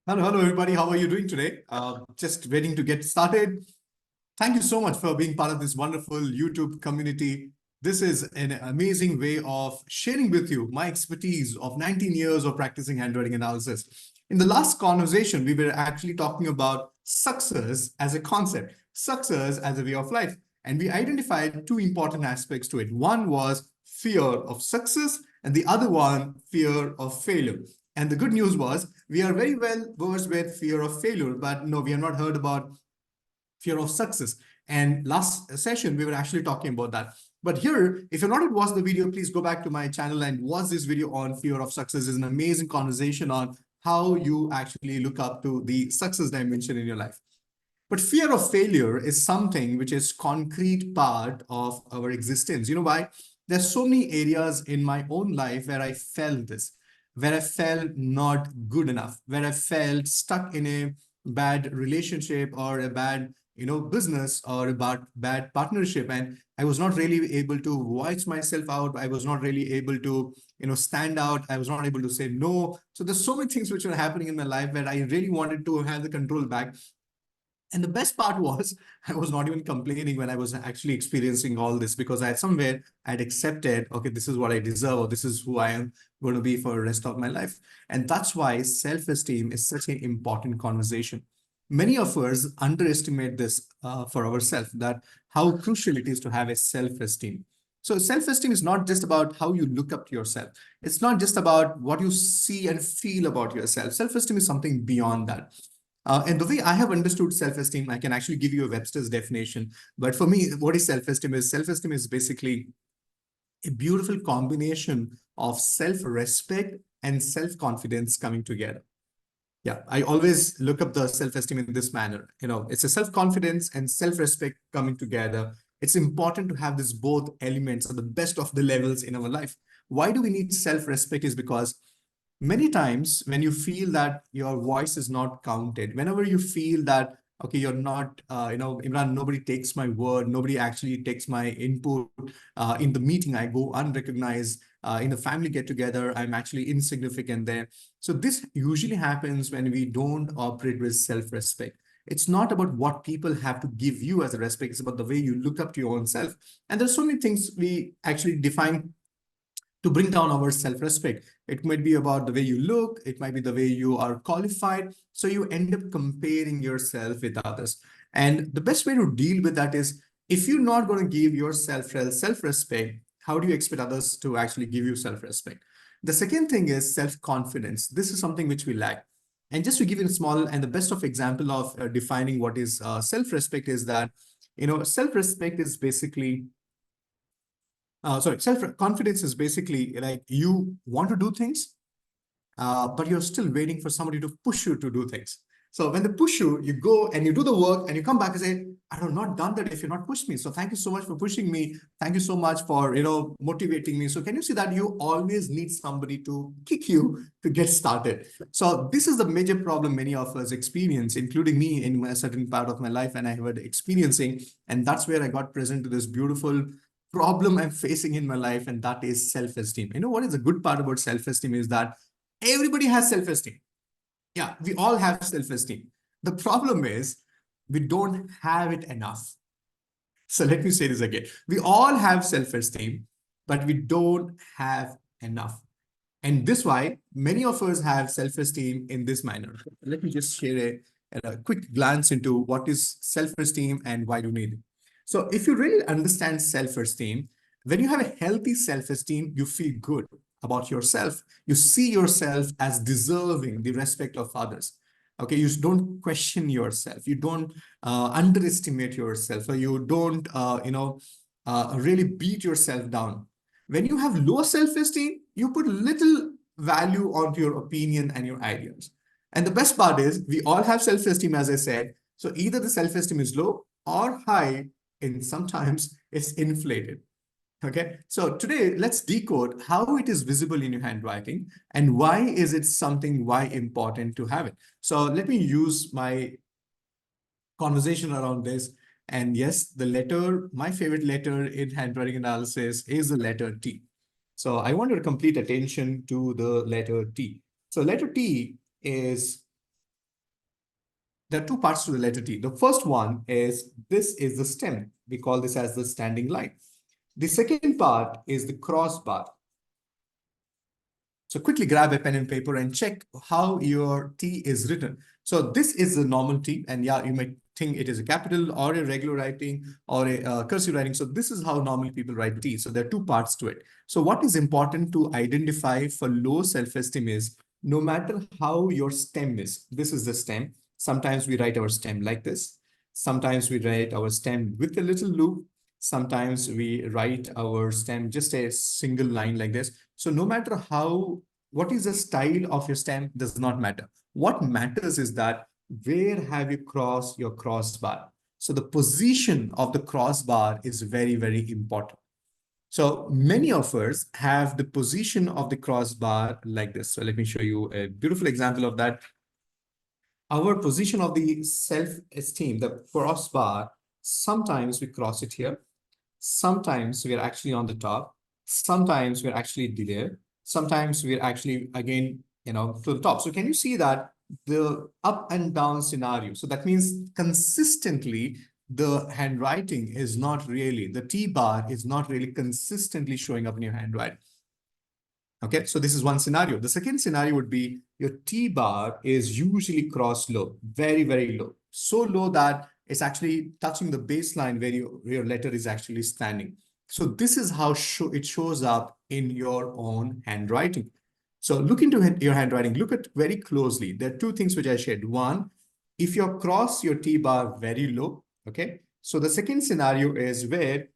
Hello, everybody. How are you doing today? Just waiting to get started. Thank you so much for being part of this wonderful YouTube community. This is an amazing way of sharing with you my expertise of 19 years of practicing handwriting analysis. In the last conversation, we were actually talking about success as a concept, success as a way of life. And we identified two important aspects to it. One was fear of success, and the other one, fear of failure. And the good news was we are very well versed with fear of failure, but no, we have not heard about fear of success. And last session, we were actually talking about that. But here, if you're not watched the video, please go back to my channel and watch this video on fear of success. It's an amazing conversation on how you actually look up to the success dimension in your life. But fear of failure is something which is concrete part of our existence. You know why? There's so many areas in my own life where I felt this, where I felt not good enough, where I felt stuck in a bad relationship or a bad business or a bad partnership, and I was not really able to voice myself out. I was not really able to stand out. I was not able to say no. So there's so many things which were happening in my life where I really wanted to have the control back. And the best part was I was not even complaining when I was actually experiencing all this, because I had somewhere I'd accepted, okay, this is what I deserve, or this is who I am going to be for the rest of my life. And that's why self-esteem is such an important conversation. Many of us underestimate this for ourselves, that how crucial it is to have a self-esteem. So self-esteem is not just about how you look up to yourself. It's not just about what you see and feel about yourself. Self-esteem is something beyond that. And the way I have understood self-esteem, I can actually give you a Webster's definition. But for me, what is self-esteem is? Self-esteem is basically a beautiful combination of self-respect and self-confidence coming together. Yeah, I always look up the self-esteem in this manner. It's a self-confidence and self-respect coming together. It's important to have this both elements at the best of the levels in our life. Why do we need self-respect? Is because many times when you feel that your voice is not counted, whenever you feel that, okay, you're not, Imran, nobody takes my word, nobody actually takes my input. In the meeting, I go unrecognized. In the family get together, I'm actually insignificant there. So this usually happens when we don't operate with self-respect. It's not about what people have to give you as a respect. It's about the way you look up to your own self. And there's so many things we actually define to bring down our self-respect. It might be about the way you look, it might be the way you are qualified. So you end up comparing yourself with others. And the best way to deal with that is, if you're not going to give yourself self-respect, how do you expect others to actually give you self-respect? The second thing is self-confidence. This is something which we lack. And just to give you a small and the best of example of defining what is self-respect is that, self-respect is basically self-confidence is basically like you want to do things, but you're still waiting for somebody to push you to do things. So when they push you, you go and you do the work and you come back and say, I have not done that if you're not pushed me. So thank you so much for pushing me. Thank you so much for, motivating me. So can you see that you always need somebody to kick you to get started? So this is the major problem many of us experience, including me in a certain part of my life, and I was experiencing. And that's where I got present to this beautiful problem I'm facing in my life, and that is self-esteem. You know what is the good part about self-esteem is that everybody has self-esteem. Yeah, we all have self-esteem. The problem is we don't have it enough. So let me say this again. We all have self-esteem, but we don't have enough. And this why many of us have self-esteem in this manner. Let me just share a quick glance into what is self-esteem and why do you need it. So if you really understand self-esteem, when you have a healthy self-esteem, you feel good about yourself. You see yourself as deserving the respect of others. Okay, you don't question yourself. You don't underestimate yourself, or you don't, really beat yourself down. When you have low self-esteem, you put little value onto your opinion and your ideas. And the best part is we all have self-esteem, as I said. So either the self-esteem is low or high, and sometimes it's inflated. Okay, so today let's decode how it is visible in your handwriting and why is it something, why important to have it. So let me use my conversation around this. And yes, the letter, my favorite letter in handwriting analysis is the letter T. So I want your complete attention to the letter T. So letter T is There are two parts to the letter T. The first one is, this is the stem. We call this as the standing line. The second part is the crossbar. So quickly grab a pen and paper and check how your T is written. So this is the normal T, and yeah, you might think it is a capital or a regular writing or a cursive writing. So this is how normally people write T. So there are two parts to it. So what is important to identify for low self-esteem is, no matter how your stem is, this is the stem. Sometimes we write our stem like this. Sometimes we write our stem with a little loop. Sometimes we write our stem just a single line like this. So no matter what is the style of your stem does not matter. What matters is that where have you crossed your crossbar? So the position of the crossbar is very, very important. So many of us have the position of the crossbar like this. So let me show you a beautiful example of that. Our position of the self-esteem, the crossbar, sometimes we cross it here. Sometimes we are actually on the top. Sometimes we're actually there. Sometimes we're actually, again, to the top. So can you see that the up and down scenario? So that means consistently, the handwriting is not really, the T bar is not really consistently showing up in your handwriting. Okay, so this is one scenario. The second scenario would be your T bar is usually crossed low, very, very low. So low that it's actually touching the baseline where your letter is actually standing. So this is how it shows up in your own handwriting. So look into your handwriting, look at very closely. There are two things which I shared. One, if you cross your T bar very low, okay? So the second scenario is where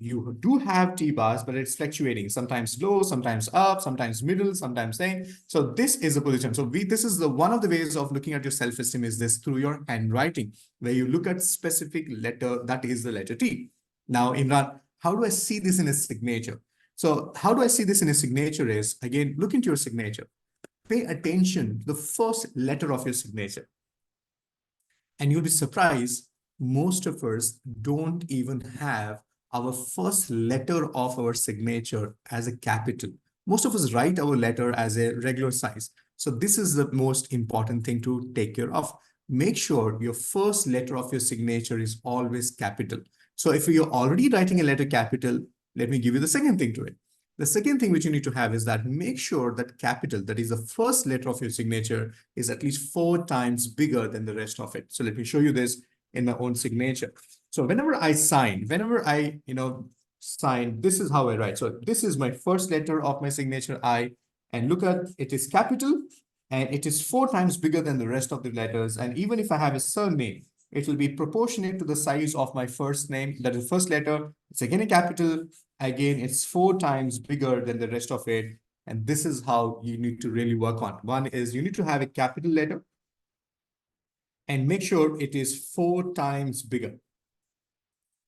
you do have T bars, but it's fluctuating, sometimes low, sometimes up, sometimes middle, sometimes saying. So this is a position. So this is one of the ways of looking at your self-esteem is this through your handwriting, where you look at specific letter, that is the letter T. Now, Imran, how do I see this in a signature? So how do I see this in a signature is, again, look into your signature. Pay attention to the first letter of your signature. And you'll be surprised, most of us don't even have our first letter of our signature as a capital. Most of us write our letter as a regular size. So this is the most important thing to take care of. Make sure your first letter of your signature is always capital. So if you're already writing a letter capital, let me give you the second thing to it. The second thing which you need to have is that make sure that capital, that is the first letter of your signature, is at least 4 times bigger than the rest of it. So let me show you this in my own signature. So whenever I sign, sign, this is how I write. So this is my first letter of my signature, I, and look at it is capital and it is 4 times bigger than the rest of the letters. And even if I have a surname, it will be proportionate to the size of my first name, that is first letter. It's again a capital. Again, it's 4 times bigger than the rest of it. And this is how you need to really work on. One is you need to have a capital letter and make sure it is 4 times bigger.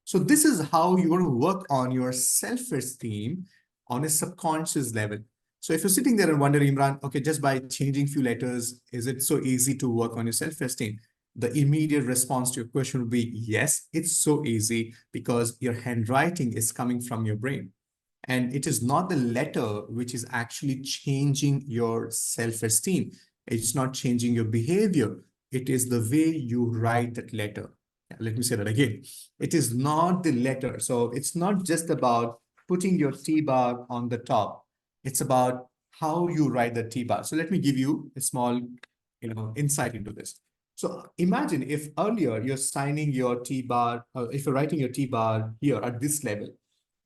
So this is how you're going to work on your self-esteem on a subconscious level. So if you're sitting there and wondering, Imran, okay, just by changing few letters, is it so easy to work on your self-esteem? The immediate response to your question would be, yes, it's so easy because your handwriting is coming from your brain. And it is not the letter which is actually changing your self-esteem. It's not changing your behavior. It is the way you write that letter. Let me say that again. It is not the letter. So it's not just about putting your T bar on the top. It's about how you write the T bar. So let me give you a small, insight into this. So imagine if earlier you're signing your T bar, or if you're writing your T bar here at this level,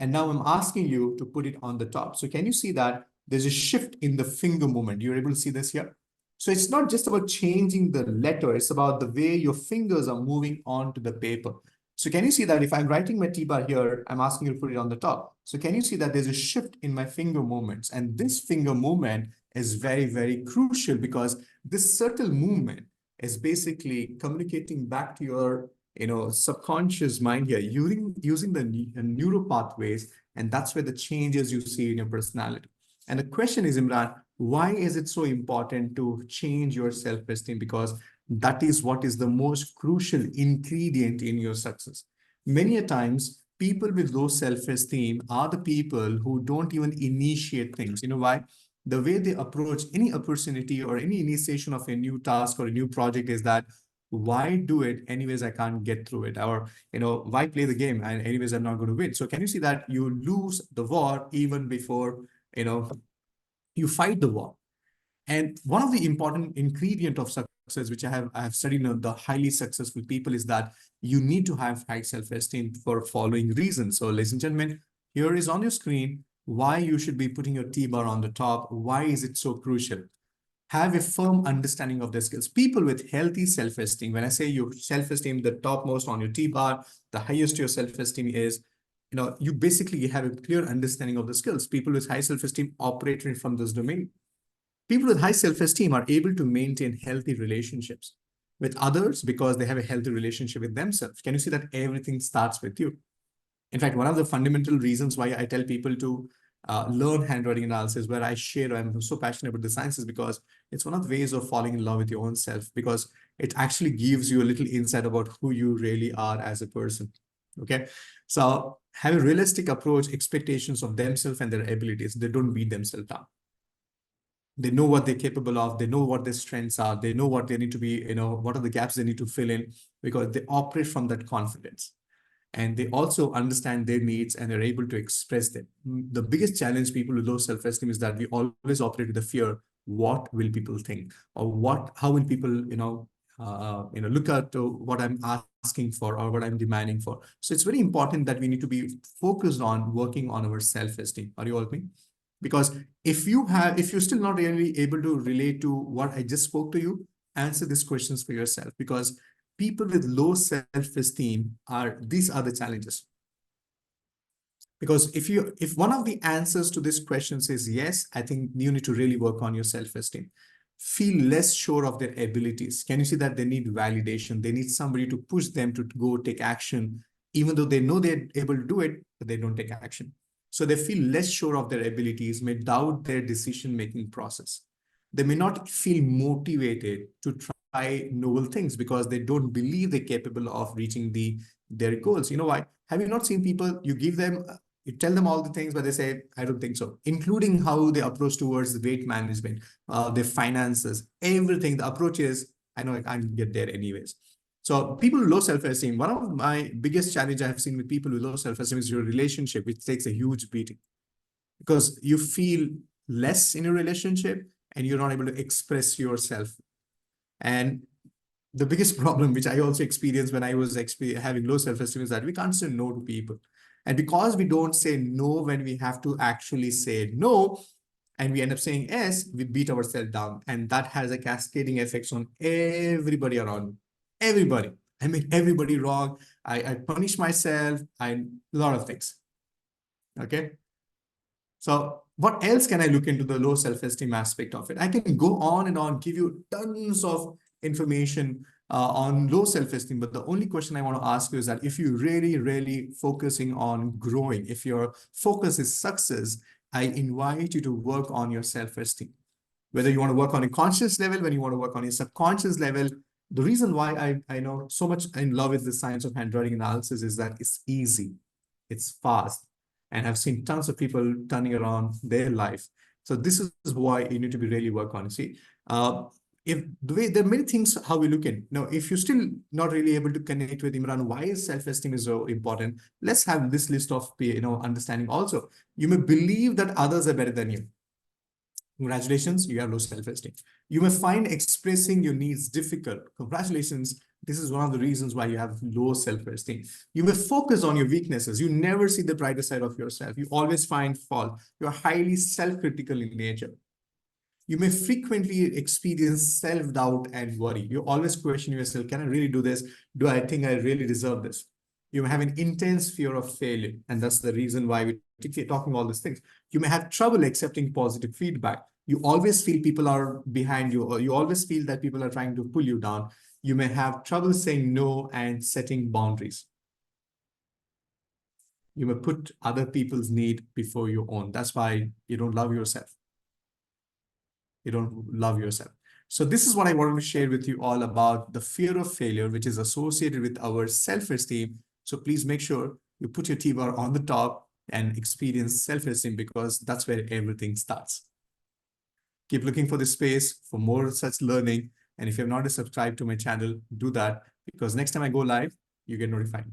and now I'm asking you to put it on the top. So can you see that there's a shift in the finger movement? You're able to see this here? So it's not just about changing the letter, it's about the way your fingers are moving onto the paper. So can you see that if I'm writing my T bar here, I'm asking you to put it on the top. So can you see that there's a shift in my finger movements? And this finger movement is very, very crucial because this subtle movement is basically communicating back to your subconscious mind here using the neural pathways. And that's where the changes you see in your personality. And the question is, Imran, why is it so important to change your self-esteem? Because that is what is the most crucial ingredient in your success. Many a times, people with low self-esteem are the people who don't even initiate things. You know why? The way they approach any opportunity or any initiation of a new task or a new project is that why do it? Anyways, I can't get through it. Or, why play the game? And anyways, I'm not going to win. So can you see that you lose the war even before, you fight the war? And one of the important ingredient of success, which I have studied the highly successful people, is that you need to have high self-esteem for following reasons. So, ladies and gentlemen, here is on your screen why you should be putting your T-bar on the top. Why is it so crucial? Have a firm understanding of their skills. People with healthy self-esteem, when I say your self-esteem, the topmost on your T-bar, the highest your self-esteem is, you basically have a clear understanding of the skills. People with high self-esteem operate from this domain. People with high self-esteem are able to maintain healthy relationships with others because they have a healthy relationship with themselves. Can you see that everything starts with you? In fact, one of the fundamental reasons why I tell people to learn handwriting analysis, where I share, I'm so passionate about the science, is because it's one of the ways of falling in love with your own self, because it actually gives you a little insight about who you really are as a person. Okay. So have a realistic approach, expectations of themselves and their abilities. They don't beat themselves down. They know what they're capable of. They know what their strengths are. They know what they need to be, what are the gaps they need to fill in, because they operate from that confidence. And they also understand their needs and they're able to express them. The biggest challenge people with low self-esteem is that we always operate with the fear, what will people think? Or how will people, look at what I'm asking for or what I'm demanding for? So it's very important that we need to be focused on working on our self-esteem. Are you all with me? Because if you're still not really able to relate to what I just spoke to you, answer these questions for yourself, because people with low self-esteem these are the challenges. Because if one of the answers to this question is yes, I think you need to really work on your self-esteem. Feel less sure of their abilities. Can you see that they need validation? They need somebody to push them to go take action, even though they know they're able to do it, but they don't take action. So they feel less sure of their abilities, may doubt their decision-making process. They may not feel motivated to try novel things because they don't believe they're capable of reaching their goals. You know why? Have you not seen people, you tell them all the things, but they say, I don't think so, including how they approach towards the weight management, their finances, everything. The approach is, I know I can't get there anyways. So people with low self-esteem, one of my biggest challenge I have seen with people with low self-esteem is your relationship, which takes a huge beating because you feel less in your relationship and you're not able to express yourself. And the biggest problem, which I also experienced when I was having low self-esteem, is that we can't say no to people. And because we don't say no when we have to actually say no, and we end up saying yes, we beat ourselves down. And that has a cascading effects on everybody around me. Everybody. I make everybody wrong. I punish myself. A lot of things. Okay. So what else can I look into the low self-esteem aspect of it? I can go on and on, give you tons of information on low self-esteem. But the only question I want to ask you is that if you really, really focusing on growing, if your focus is success, I invite you to work on your self-esteem. Whether you want to work on a conscious level, when you want to work on a subconscious level, the reason why I know so much in love with the science of handwriting analysis is that it's easy, it's fast, and I've seen tons of people turning around their life. So this is why you need to be really work on. See, if the way there are many things how we look in. Now, if you're still not really able to connect with Imran, why is self-esteem is so important? Let's have this list of understanding also. You may believe that others are better than you. Congratulations, you have low self-esteem. You may find expressing your needs difficult. Congratulations, this is one of the reasons why you have low self-esteem. You may focus on your weaknesses. You never see the brighter side of yourself. You always find fault. You're highly self-critical in nature. You may frequently experience self-doubt and worry. You always question yourself, can I really do this? Do I think I really deserve this? You may have an intense fear of failure. And that's the reason why we keep talking all these things. You may have trouble accepting positive feedback. You always feel people are behind you, or you always feel that people are trying to pull you down. You may have trouble saying no and setting boundaries. You may put other people's need before your own. That's why you don't love yourself. You don't love yourself. So this is what I wanted to share with you all about the fear of failure, which is associated with our self-esteem. So please make sure you put your T-bar on the top and experience self-esteem, because that's where everything starts. Keep looking for the space for more such learning. And if you have not subscribed to my channel, do that because next time I go live, you get notified.